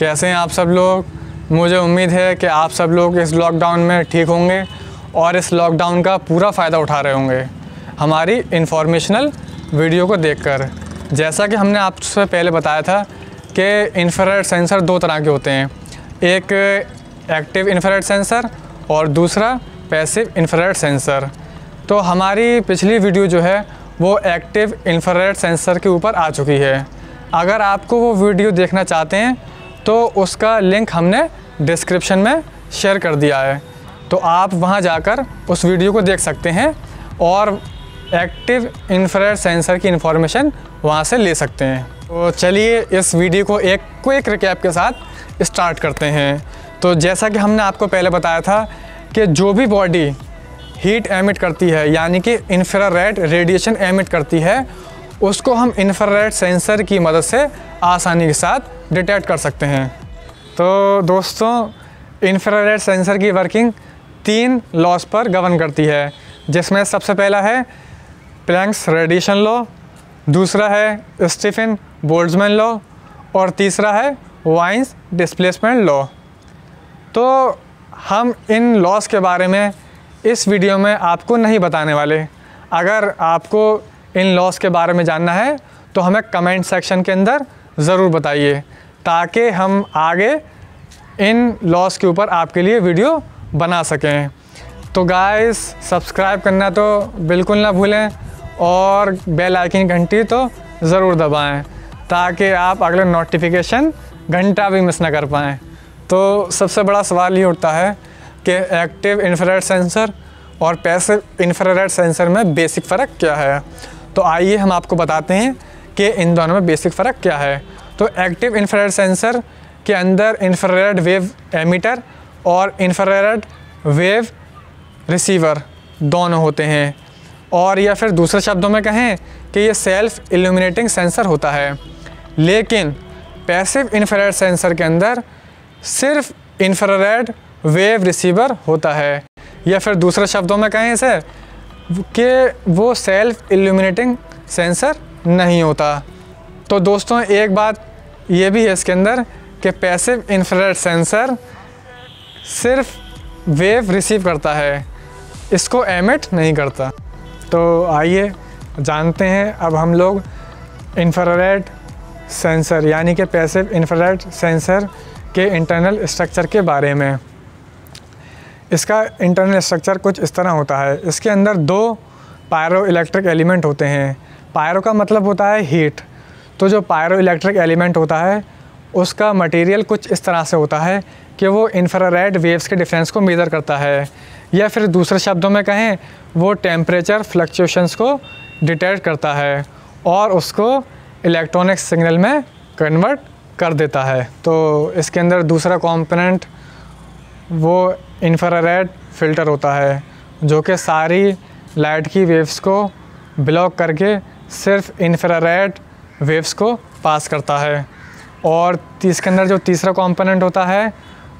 कैसे हैं आप सब लोग। मुझे उम्मीद है कि आप सब लोग इस लॉकडाउन में ठीक होंगे और इस लॉकडाउन का पूरा फ़ायदा उठा रहे होंगे हमारी इन्फॉर्मेशनल वीडियो को देखकर। जैसा कि हमने आपसे पहले बताया था कि इंफ्रारेड सेंसर दो तरह के होते हैं, एक एक्टिव इंफ्रारेड सेंसर और दूसरा पैसिव इंफ्रारेड सेंसर। तो हमारी पिछली वीडियो जो है वो एक्टिव इंफ्रारेड सेंसर के ऊपर आ चुकी है। अगर आपको वो वीडियो देखना चाहते हैं तो उसका लिंक हमने डिस्क्रिप्शन में शेयर कर दिया है, तो आप वहां जाकर उस वीडियो को देख सकते हैं और एक्टिव इंफ्रारेड सेंसर की इन्फॉर्मेशन वहां से ले सकते हैं। तो चलिए इस वीडियो को एक क्विक रिकैप के साथ स्टार्ट करते हैं। तो जैसा कि हमने आपको पहले बताया था कि जो भी बॉडी हीट एमिट करती है यानी कि इंफ्रारेड रेडिएशन एमिट करती है, उसको हम इंफ्रारेड सेंसर की मदद से आसानी के साथ डिटेक्ट कर सकते हैं। तो दोस्तों, इंफ्रारेड सेंसर की वर्किंग 3 लॉज पर गवर्न करती है, जिसमें सबसे पहला है प्लैंक्स रेडिएशन लॉ, दूसरा है स्टीफन बोल्ट्जमैन लॉ और तीसरा है वाइन्स डिस्प्लेसमेंट लॉ। तो हम इन लॉज के बारे में इस वीडियो में आपको नहीं बताने वाले। अगर आपको इन लॉज के बारे में जानना है तो हमें कमेंट सेक्शन के अंदर ज़रूर बताइए, ताकि हम आगे इन लॉज के ऊपर आपके लिए वीडियो बना सकें। तो गाइस, सब्सक्राइब करना तो बिल्कुल ना भूलें और बेल आइकन घंटी तो ज़रूर दबाएं, ताकि आप अगले नोटिफिकेशन घंटा भी मिस ना कर पाएँ। तो सबसे बड़ा सवाल ये उठता है कि एक्टिव इंफ्रारेड सेंसर और पैसिव इंफ्रारेड सेंसर में बेसिक फ़र्क क्या है। तो आइए हम आपको बताते हैं कि इन दोनों में बेसिक फ़र्क क्या है। तो एक्टिव इंफ्रारेड सेंसर के अंदर इंफ्रारेड वेव एमिटर और इंफ्रारेड वेव रिसीवर दोनों होते हैं, और या फिर दूसरे शब्दों में कहें कि ये सेल्फ इल्यूमिनेटिंग सेंसर होता है। लेकिन पैसिव इंफ्रारेड सेंसर के अंदर सिर्फ इंफ्रारेड वेव रिसीवर होता है, या फिर दूसरे शब्दों में कहें इसे कि वो सेल्फ इल्यूमिनेटिंग सेंसर नहीं होता। तो दोस्तों, एक बात ये भी है इसके अंदर कि पैसिव इंफ्रारेड सेंसर सिर्फ वेव रिसीव करता है, इसको एमिट नहीं करता। तो आइए जानते हैं अब हम लोग इंफ्रारेड सेंसर यानी कि पैसिव इंफ्रारेड सेंसर के इंटरनल स्ट्रक्चर के बारे में। इसका इंटरनल स्ट्रक्चर कुछ इस तरह होता है। इसके अंदर 2 पायरो इलेक्ट्रिक एलिमेंट होते हैं। पायरो का मतलब होता है हीट। तो जो पायरो इलेक्ट्रिक एलिमेंट होता है उसका मटेरियल कुछ इस तरह से होता है कि वो इंफ्रारेड वेव्स के डिफरेंस को मेज़र करता है, या फिर दूसरे शब्दों में कहें वो टेम्परेचर फ्लक्चुएशंस को डिटेक्ट करता है और उसको इलेक्ट्रॉनिक सिग्नल में कन्वर्ट कर देता है। तो इसके अंदर दूसरा कंपोनेंट वो इंफ्रारेड फ़िल्टर होता है, जो कि सारी लाइट की वेव्स को ब्लॉक करके सिर्फ इंफ्रारेड वेव्स को पास करता है। और इसके अंदर जो तीसरा कंपोनेंट होता है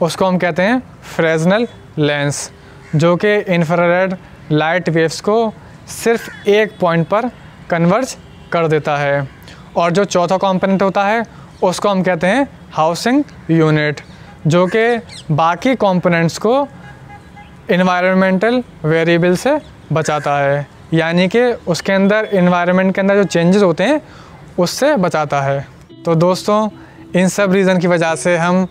उसको हम कहते हैं फ्रेस्नेल लेंस, जो कि इंफ्रारेड लाइट वेव्स को सिर्फ एक पॉइंट पर कन्वर्ज कर देता है। और जो चौथा कंपोनेंट होता है उसको हम कहते हैं हाउसिंग यूनिट, जो कि बाकी कंपोनेंट्स को इन्वायरमेंटल वेरिएबल से बचाता है, यानी कि उसके अंदर इन्वायरमेंट के अंदर जो चेंजेस होते हैं उससे बचाता है। तो दोस्तों, इन सब रीज़न की वजह से हम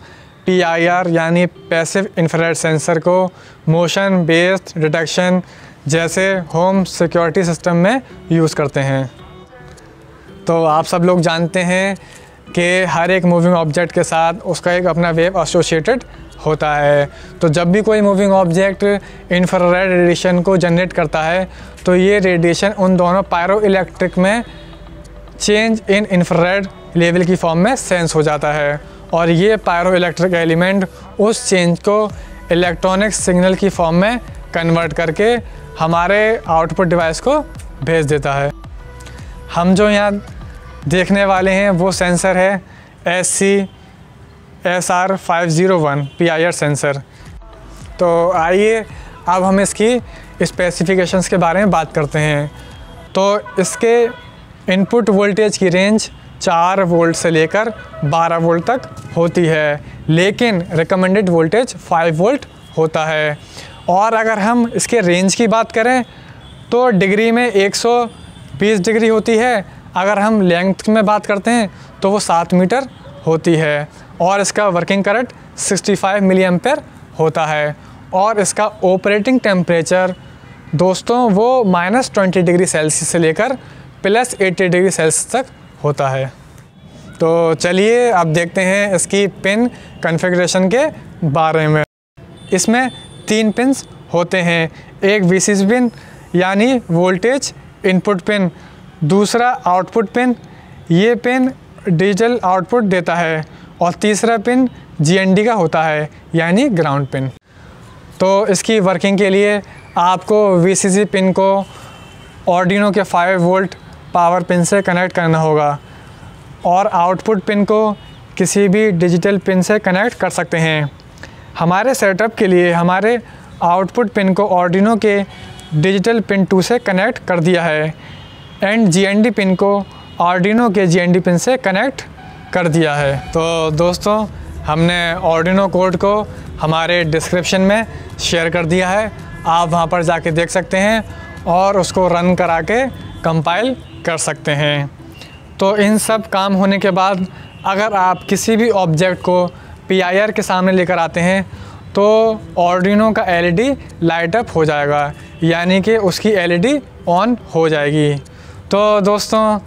PIR यानी पैसिव इंफ्रारेड सेंसर को मोशन बेस्ड डिटेक्शन जैसे होम सिक्योरिटी सिस्टम में यूज़ करते हैं। तो आप सब लोग जानते हैं कि हर एक मूविंग ऑब्जेक्ट के साथ उसका एक अपना वेव एसोसिएटेड होता है। तो जब भी कोई मूविंग ऑब्जेक्ट इंफ्रारेड रेडिएशन को जनरेट करता है तो ये रेडिएशन उन दोनों पायरो इलेक्ट्रिक में चेंज इन इंफ्रारेड लेवल की फॉर्म में सेंस हो जाता है, और ये पायरो इलेक्ट्रिक एलिमेंट उस चेंज को इलेक्ट्रॉनिक सिग्नल की फॉर्म में कन्वर्ट करके हमारे आउटपुट डिवाइस को भेज देता है। हम जो यहाँ देखने वाले हैं वो सेंसर है SC-SR501 PIR सेंसर। तो आइए अब हम इसकी स्पेसिफिकेशंस के बारे में बात करते हैं। तो इसके इनपुट वोल्टेज की रेंज 4 वोल्ट से लेकर 12 वोल्ट तक होती है, लेकिन रिकमेंडेड वोल्टेज 5 वोल्ट होता है। और अगर हम इसके रेंज की बात करें तो डिग्री में 120 डिग्री होती है। अगर हम लेंथ में बात करते हैं तो वो 7 मीटर होती है। और इसका वर्किंग करंट 65 मिली एम्पेयर होता है। और इसका ऑपरेटिंग टेम्परेचर दोस्तों वो -20 डिग्री सेल्सियस से लेकर +80 डिग्री सेल्सियस तक होता है। तो चलिए अब देखते हैं इसकी पिन कॉन्फ़िगरेशन के बारे में। इसमें 3 पिन्स होते हैं, एक VCC पिन यानी वोल्टेज इनपुट पिन, दूसरा आउटपुट पिन, ये पिन डिजिटल आउटपुट देता है, और तीसरा पिन GND का होता है यानी ग्राउंड पिन। तो इसकी वर्किंग के लिए आपको VCC पिन को आर्डिनो के 5 वोल्ट पावर पिन से कनेक्ट करना होगा, और आउटपुट पिन को किसी भी डिजिटल पिन से कनेक्ट कर सकते हैं। हमारे सेटअप के लिए हमारे आउटपुट पिन को आर्डिनो के डिजिटल पिन 2 से कनेक्ट कर दिया है, एंड GND पिन को आर्डिनो के GND पिन से कनेक्ट कर दिया है। तो दोस्तों हमने आर्डिनो कोड को हमारे डिस्क्रिप्शन में शेयर कर दिया है, आप वहां पर जाके देख सकते हैं और उसको रन करा के कंपाइल कर सकते हैं। तो इन सब काम होने के बाद अगर आप किसी भी ऑब्जेक्ट को PIR के सामने लेकर आते हैं तो आर्डिनो का LED लाइट अप हो जाएगा, यानी कि उसकी LED ऑन हो जाएगी। तो दोस्तों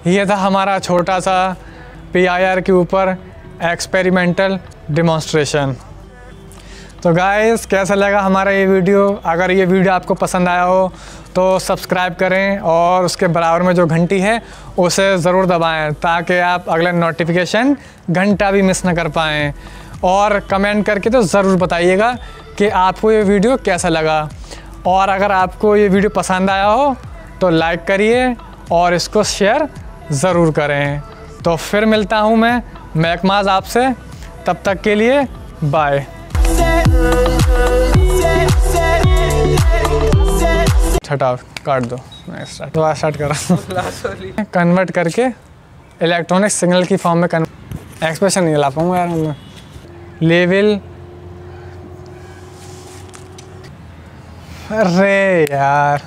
ये था हमारा छोटा सा PIR के ऊपर एक्सपेरिमेंटल डिमॉन्स्ट्रेशन। तो गाइस कैसा लगा हमारा ये वीडियो? अगर ये वीडियो आपको पसंद आया हो तो सब्सक्राइब करें और उसके बराबर में जो घंटी है उसे ज़रूर दबाएं, ताकि आप अगला नोटिफिकेशन घंटा भी मिस ना कर पाएँ। और कमेंट करके तो ज़रूर बताइएगा कि आपको ये वीडियो कैसा लगा, और अगर आपको ये वीडियो पसंद आया हो तो लाइक करिए और इसको शेयर ज़रूर करें। तो फिर मिलता हूँ मैं महकमाज आपसे, तब तक के लिए बाय। छटा काट दो, मैं स्टार्ट कर रहा हूँ। कन्वर्ट करके इलेक्ट्रॉनिक सिग्नल की फॉर्म में एक्सप्रेशन नहीं ला पाऊँगा यार मैं। लेवल, अरे यार